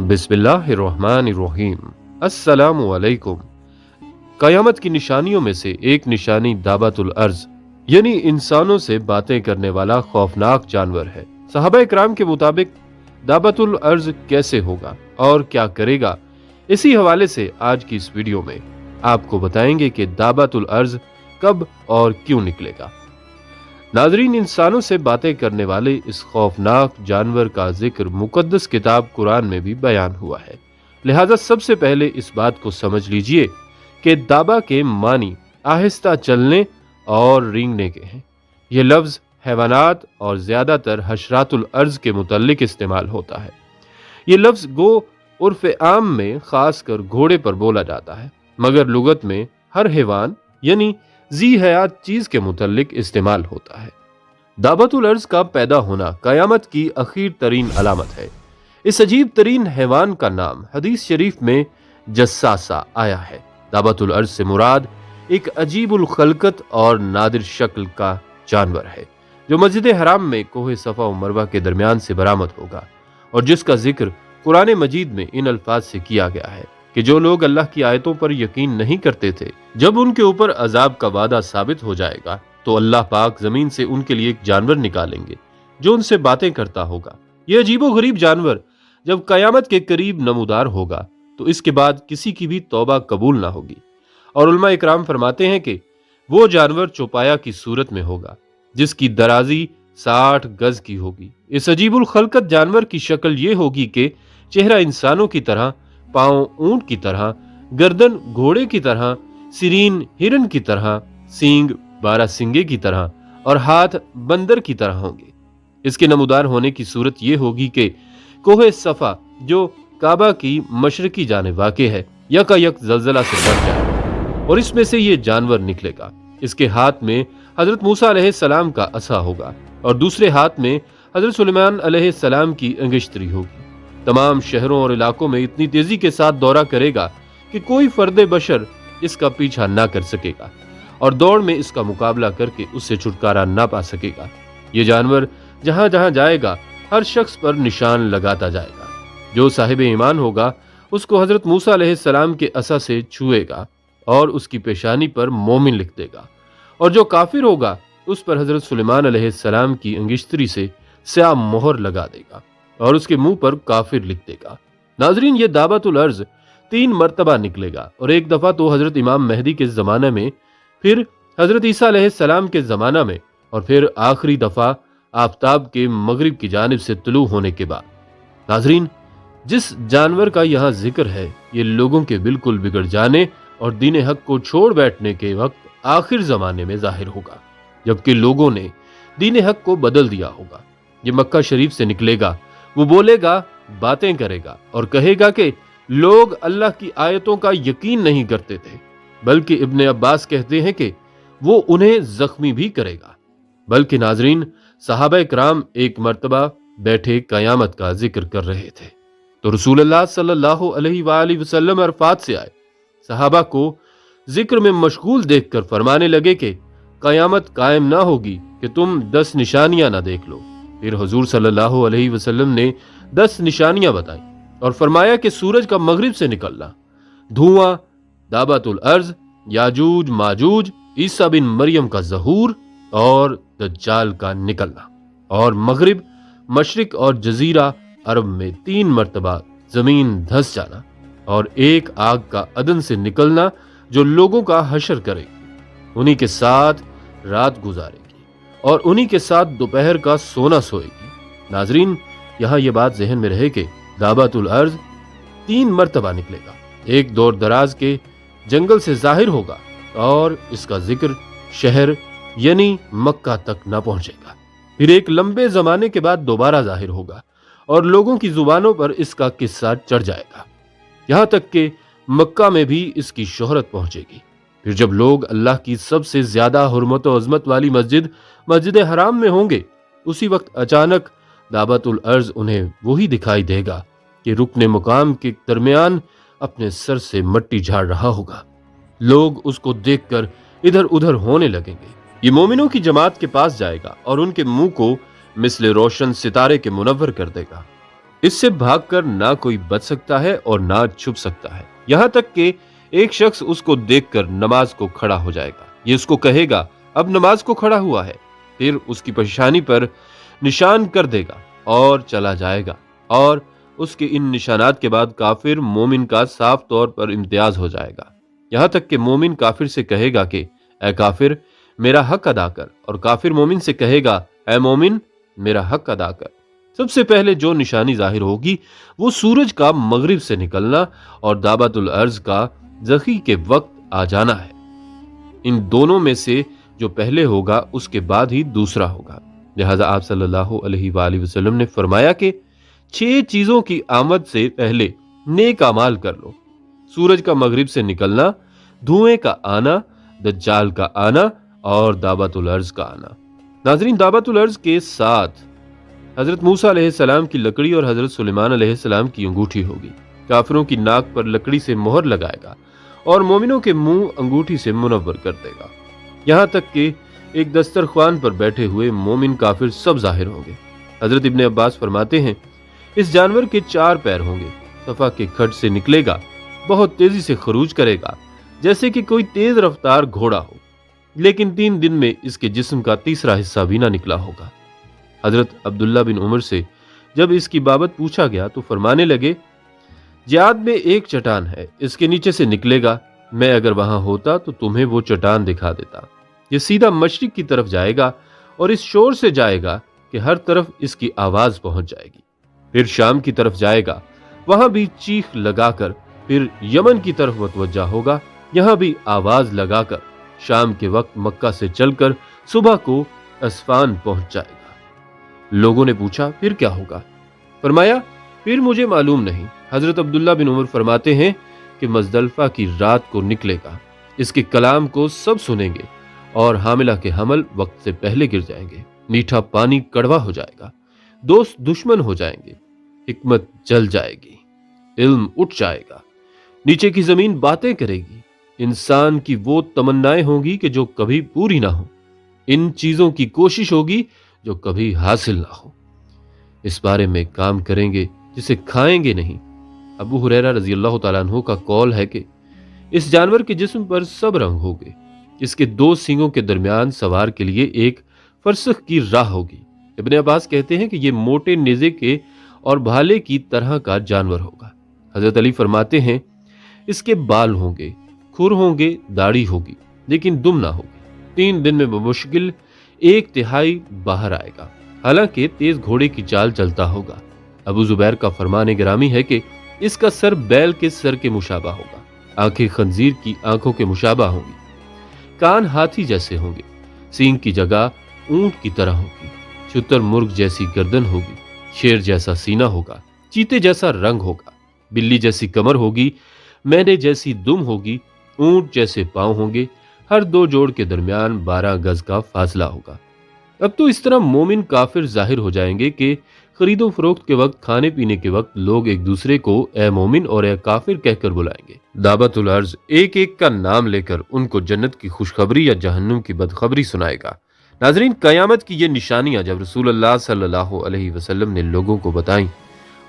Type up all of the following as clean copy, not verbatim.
बिस्मिल्लाहिर्रहमानिर्रहीम। अस्सलामु अलैकुम। क़यामत की निशानियों में से एक निशानी दाबतुल अर्ज यानी इंसानों से बातें करने वाला खौफनाक जानवर है। सहाबा इकराम के मुताबिक दाबतुल अर्ज कैसे होगा और क्या करेगा, इसी हवाले से आज की इस वीडियो में आपको बताएंगे कि दाबतुल अर्ज कब और क्यों निकलेगा। नाजरीन, इंसानों से बातें करने वाले इस खौफनाक जानवर का जिक्र मुकद्दस किताब कुरान में भी बयान हुआ है। लिहाजा सबसे पहले इस बात को समझ लीजिए कि दाबा के मानी आहिस्ता चलने और रेंगने के हैं। यह लफ्ज़ हैवानात और ज़्यादातर हशरातुल अर्ज के मुतल्लिक इस्तेमाल होता है। यह लफ्ज़ गो उर्फ़ आम में ख़ास कर घोड़े पर बोला जाता है, मगर लुगत में हर हैवान यानी जी हयात चीज के मुतल्लिक इस्तेमाल होता है। दाबतुल अर्ज का पैदा होना कयामत की अखीर तरीन अलामत है। इस अजीब तरीन हैवान का नाम हदीस शरीफ में जस्सासा आया है। दाबतुल अर्ज से मुराद एक अजीबुल खलकत और नादिर शक्ल का जानवर है जो मस्जिद हराम में कोहे सफा और मरवा के दरमियान से बरामद होगा और जिसका जिक्र कुरान मजीद में इन अल्फाज से किया गया है कि जो लोग अल्लाह की आयतों पर यकीन नहीं करते थे, जब उनके ऊपर अजाब का वादा साबित हो जाएगा तो अल्लाह पाक जमीन से उनके लिए एक जानवर निकालेंगे जो उनसे बातें करता होगा। यह अजीबो गरीब जानवर जब कयामत के करीब नमूदार होगा तो इसके बाद किसी की भी तौबा कबूल ना होगी। और उलमा इकराम फरमाते हैं कि वो जानवर चौपाया की सूरत में होगा जिसकी दराजी 60 गज की होगी। इस अजीबुल खलकत जानवर की शक्ल ये होगी कि चेहरा इंसानों की तरह, पांव ऊंट की तरह, गर्दन घोड़े की तरह, सिरीन हिरन की तरह, सींग बारहसिंगे की तरह और हाथ बंदर की तरह होंगे। इसके नमूदार होने की सूरत यह होगी कि कोहे सफा जो काबा की मशरकी जानिब वाक़े है यकायक जलजला से बढ़ जाएगा और इसमें से ये जानवर निकलेगा। इसके हाथ में हजरत मूसा अलैहिस्सलाम का असा होगा और दूसरे हाथ में हजरत सुलेमान अलैहिस्सलाम की अंगश्तरी होगी। तमाम शहरों और इलाकों में इतनी तेजी के साथ दौरा करेगा कि कोई फर्दे बशर इसका पीछा ना कर सकेगा और दौड़ में इसका मुकाबला करके उससे छुटकारा ना पा सकेगा। ये जानवर जहां जहां जाएगा हर शख्स पर निशान लगाता जाएगा। जो साहिब ईमान होगा उसको हजरत मूसा अलैहिस्सलाम के असा से छुएगा और उसकी पेशानी पर मोमिन लिख देगा और जो काफिर होगा उस पर हजरत सुलेमान अलैहिस्सलाम की अंगिश्तरी से स्याह मोहर लगा देगा और उसके मुंह पर काफिर लिख देगा। नाजरीन, ये दाबतुल अर्ज 3 मरतबा निकलेगा और एक दफा तो हजरत इमाम मेहदी के जमाने में, फिर हजरत ईसा अलैहिस्सलाम के जमाना में और फिर आखिरी दफा आफताब के मगरिब की जानिब से तुलू होने के बाद। नाजरीन, जिस जानवर का यहाँ जिक्र है ये लोगों के बिल्कुल बिगड़ जाने और दीन हक को छोड़ बैठने के वक्त आखिर जमाने में जाहिर होगा, जबकि लोगों ने दीन हक को बदल दिया होगा। ये मक्का शरीफ से निकलेगा, वो बोलेगा, बातें करेगा और कहेगा कि लोग अल्लाह की आयतों का यकीन नहीं करते थे, बल्कि इब्ने अब्बास कहते हैं कि वो उन्हें जख्मी भी करेगा। बल्कि नाजरीन, सहाबा इकराम एक मर्तबा बैठे कयामत का जिक्र कर रहे थे तो रसूलुल्लाह सल्लल्लाहु अलैहि वसल्लम अरफात से आए। सहाबा को जिक्र में मशगूल देखकर फरमाने लगे कि कयामत कायम ना होगी कि तुम 10 निशानियां ना देख लो। फिर हुजूर सल्लल्लाहु अलैहि वसल्लम ने 10 निशानियां बताई और फरमाया कि सूरज का मगरिब से निकलना, धुआं, दाबतुल अर्ज, याजूज माजूज, ईसा बिन मरियम का ज़हूर और दज्जाल का निकलना, और मगरिब, मशरिक और जजीरा अरब में 3 मरतबा जमीन धंस जाना और एक आग का अदन से निकलना जो लोगों का हशर करेगी, उन्हीं के साथ रात गुजारेगी और उन्हीं के साथ दोपहर का सोना सोएगी। नाजरीन, यहाँ ये बात जहन में रहे कि दाबतुल अर्ज 3 मरतबा निकलेगा। एक दौर दराज के जंगल से जाहिर होगा और इसका जिक्र शहर यानी मक्का तक न पहुंचेगा। फिर एक लंबे जमाने के बाद दोबारा जाहिर होगा और लोगों की जुबानों पर इसका किस्सा चढ़ जाएगा, यहाँ तक कि मक्का में भी इसकी शोहरत पहुंचेगी। फिर जब लोग अल्लाह की सबसे ज्यादा हुर्मत और अजमत वाली मस्जिद हराम में होंगे, उसी वक्त अचानक दाबतुल अर्ज उन्हें वही दिखाई देगा कि रुकने मुकाम के दरमियान अपने सर से मिट्टी झाड़ रहा होगा। लोग उसको देखकर इधर उधर होने लगेंगे। ये मोमिनों की जमात के पास जाएगा और उनके मुंह को मिसले रोशन सितारे के मुनव्वर कर देगा। इससे भागकर ना कोई बच सकता है और ना छुप सकता है। यहाँ तक कि एक शख्स उसको देखकर नमाज को खड़ा हो जाएगा। ये उसको कहेगा, अब नमाज को खड़ा हुआ है। फिर उसकी पेशानी पर निशान कर देगा और चला जाएगा। और उसके इन निशानात के बाद काफिर मोमिन का साफ तौर पर इम्तियाज हो जाएगा। यहाँ तक कि मोमिन काफिर से कहेगा कि ए काफिर, मेरा हक अदा कर, और काफिर मोमिन से कहेगा, ए मोमिन, मेरा हक अदा कर। सबसे पहले जो निशानी जाहिर होगी वो सूरज का मगरिब से निकलना और दाबतुल अर्ज का जखी के वक्त आ जाना है। इन दोनों में से जो पहले होगा उसके बाद ही दूसरा होगा। लिहाजा आप सल्लल्लाहु अलैहि वसल्लम ने फरमाया कि 6 चीजों की आमद से पहले नेक अमाल कर लो। सूरज का मगरिब से निकलना, धुएं का आना, दज्जाल का आना और दाबतुल अर्ज का आना। नाजरीन, दाबतुल अर्ज के साथ हजरत मूसा अलैहिस्सलाम की लकड़ी और हजरत सुलेमान अलैहिस्सलाम की अंगूठी होगी। काफिरों की नाक पर लकड़ी से मोहर लगाएगा और मोमिनों के मुंह अंगूठी से मुनव्वर कर देगा। यहाँ तक कि एक दस्तरख्वान पर बैठे हुए मोमिन काफिर सब जाहिर होंगे। हजरत इब्ने अब्बास फरमाते हैं, इस जानवर के 4 पैर होंगे, सफा के खड्ड से निकलेगा, बहुत तेजी से खरूज करेगा जैसे कि कोई तेज रफ्तार घोड़ा हो, लेकिन 3 दिन में इसके जिस्म का तीसरा हिस्सा भी ना निकला होगा। हजरत अब्दुल्ला बिन उमर से जब इसकी बाबत पूछा गया तो फरमाने लगे, जियाद में एक चट्टान है, इसके नीचे से निकलेगा। मैं अगर वहां होता तो तुम्हें वो चट्टान दिखा देता। ये सीधा मशरिक की तरफ जाएगा और इस शोर से जाएगा कि हर तरफ इसकी आवाज पहुंच जाएगी। फिर शाम की तरफ जाएगा, वहां भी चीख लगाकर। फिर यमन की तरफ मुतवज्जा होगा, यहां भी आवाज लगाकर। शाम के वक्त मक्का से चलकर सुबह को अस्फान पहुंच जाएगा। लोगों ने पूछा, फिर क्या होगा? फरमाया, फिर मुझे मालूम नहीं। हजरत अब्दुल्ला बिन उमर फरमाते हैं कि मजदलफा की रात को निकलेगा, इसके कलाम को सब सुनेंगे और हामिला के हमल वक्त से पहले गिर जाएंगे। मीठा पानी कड़वा हो जाएगा, दोस्त दुश्मन हो जाएंगे, हिकमत जल जाएगी, इल्म उठ जाएगा, नीचे की जमीन बातें करेगी, इंसान की वो तमन्नाएं होंगी कि जो कभी पूरी ना हो, इन चीजों की कोशिश होगी जो कभी हासिल ना हो। इस बारे में काम करेंगे जिसे खाएंगे नहीं। अबू हुरैरा रजी अल्लाह तआला अन्हु का कौल है कि इस जानवर के जिस्म पर सब रंग होंगे, इसके 2 सींगों के दरमियान सवार के लिए एक फरसख की राह होगी। इब्ने अब्बास कहते हैं कि यह मोटे नेज़े के और भाले की तरह का जानवर होगा। हजरत अली फरमाते हैं, इसके बाल होंगे, खुर होंगे, दाढ़ी होगी, लेकिन दुम ना होगी। 3 दिन में बमुश्किल 1/3 बाहर आएगा, हालांकि तेज घोड़े की चाल चलता होगा। अबू जुबैर का फरमान गिरामी है कि इसका सर बैल के सर के मुशाबा होगा, आंखें खंजीर की आंखों के मुशाबा होंगी, कान हाथी जैसे होंगे, सींग की जगह ऊंट की तरह होगी, शुतर मुर्ग जैसी गर्दन होगी, शेर जैसा सीना होगा, चीते जैसा रंग होगा, बिल्ली जैसी कमर होगी, मैने जैसी दुम होगी, ऊंट जैसे पांव होंगे, हर 2 जोड़ के दरमियान 12 गज का फासला होगा। अब तो इस तरह मोमिन काफिर जाहिर हो जाएंगे कि खरीदो फरोख्त के वक्त, खाने पीने के वक्त लोग एक दूसरे को ए मोमिन और ए काफिर कहकर बुलाएंगे। दाबतुल अर्ज एक एक का नाम लेकर उनको जन्नत की खुशखबरी या जहन्नुम की बदखबरी सुनाएगा। नाजरीन, कयामत की ये निशानियां जब रसूलुल्लाह सल्लल्लाहु अलैहि वसल्लम ने लोगों को बताई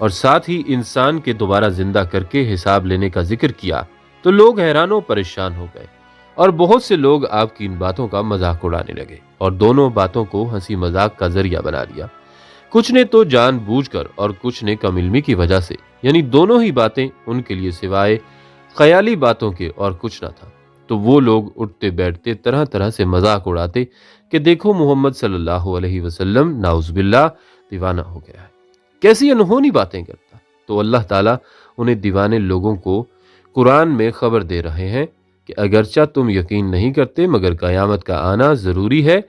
और साथ ही इंसान के दोबारा जिंदा करके हिसाब लेने का जिक्र किया तो लोग हैरान परेशान हो गए और बहुत से लोग आपकी इन बातों का मजाक उड़ाने लगे और दोनों बातों को हंसी मजाक का जरिया बना लिया। कुछ ने तो जानबूझकर और कुछ ने कम इल्मी की वजह से, यानी दोनों ही बातें उनके लिए सिवाय ख्याली बातों के और कुछ ना था। तो वो लोग उठते बैठते तरह तरह से मजाक उड़ाते कि देखो मोहम्मद सल्लल्लाहु अलैहि वसल्लम नाउज़ुबिल्लाह दीवाना हो गया है, कैसी अनहोनी बातें करता। तो अल्लाह ताला उन्हें दीवाने लोगों को कुरान में खबर दे रहे हैं कि अगरचा तुम यकीन नहीं करते मगर कयामत का आना जरूरी है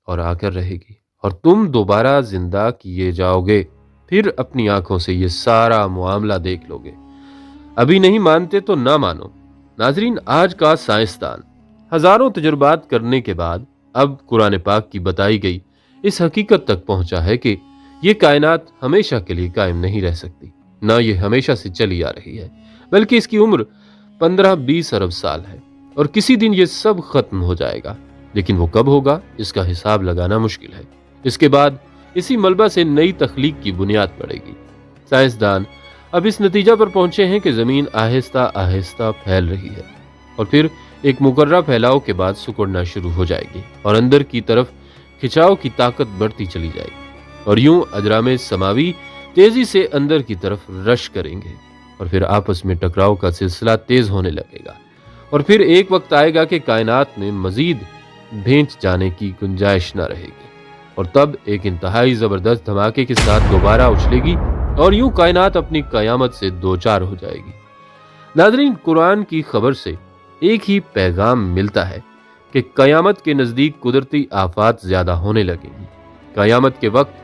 और आकर रहेगी और तुम दोबारा जिंदा किए जाओगे, फिर अपनी आंखों से ये सारा मामला देख लोगे। अभी नहीं मानते तो ना मानो। नाजरीन, आज का साइंसदान हजारों तजुर्बात करने के बाद अब कुरान पाक की बताई गई इस हकीकत तक पहुंचा है कि ये कायनात हमेशा के लिए कायम नहीं रह सकती, ना ये हमेशा से चली आ रही है, बल्कि इसकी उम्र 15-20 अरब साल है और किसी दिन ये सब खत्म हो जाएगा। लेकिन वो कब होगा इसका हिसाब लगाना मुश्किल है। इसके बाद इसी मलबा से नई तख्लीक की बुनियाद पड़ेगी। साइंसदान अब इस नतीजा पर पहुंचे हैं कि जमीन आहिस्ता आहिस्ता फैल रही है और फिर एक मुकर्रा फैलाव के बाद सिकुड़ना शुरू हो जाएगी और अंदर की तरफ खिंचाव की ताकत बढ़ती चली जाएगी और यूं अजरामे समावी तेजी से अंदर की तरफ रश करेंगे और फिर आपस में टकराव का सिलसिला तेज होने लगेगा और फिर एक वक्त आएगा कि कायनात में मजीद भेंच जाने की गुंजाइश न रहेगी और तब एक इंतहाई जबरदस्त धमाके के साथ दोबारा उछलेगी और यूं कायनात अपनी कयामत से दो चार हो जाएगी। नादरीन, कुरान की खबर से एक ही पैगाम मिलता है कि कयामत के नजदीक कुदरती आफात ज्यादा होने लगेंगी। कयामत के वक्त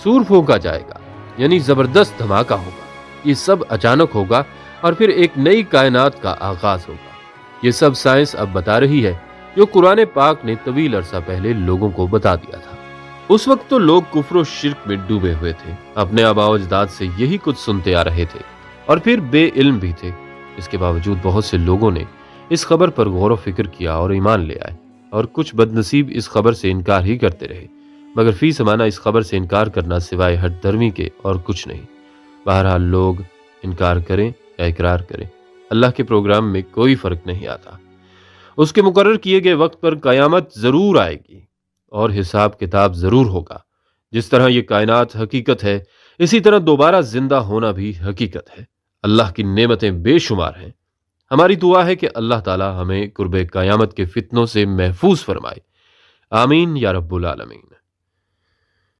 सूर फूंका जाएगा, यानी जबरदस्त धमाका होगा। ये सब अचानक होगा और फिर एक नई कायनात का आगाज होगा। ये सब साइंस अब बता रही है जो कुरान पाक ने तवील अरसा पहले लोगों को बता दिया था। उस वक्त तो लोग कुफ्र शिर्क में डूबे हुए थे, अपने आबाओ अजदाद से यही कुछ सुनते आ रहे थे और फिर बेइल्म भी थे। इसके बावजूद बहुत से लोगों ने इस खबर पर गौर व फिक्र किया और ईमान ले आए और कुछ बदनसीब इस खबर से इनकार ही करते रहे, मगर फी समाना इस खबर से इनकार करना सिवाय हट धर्मी के और कुछ नहीं। बहरहाल लोग इनकार करें या इकरार करें, अल्लाह के प्रोग्राम में कोई फर्क नहीं आता। उसके मुकर्रर किए गए वक्त पर कयामत जरूर आएगी और हिसाब किताब जरूर होगा। जिस तरह ये कायनात हकीकत है, इसी तरह दोबारा जिंदा होना भी हकीकत है। अल्लाह की नेमतें बेशुमार हैं। हमारी दुआ है कि अल्लाह ताला हमें कुर्बे कयामत के फितनों से महफूज फरमाए। आमीन या रब्बुल आलमीन।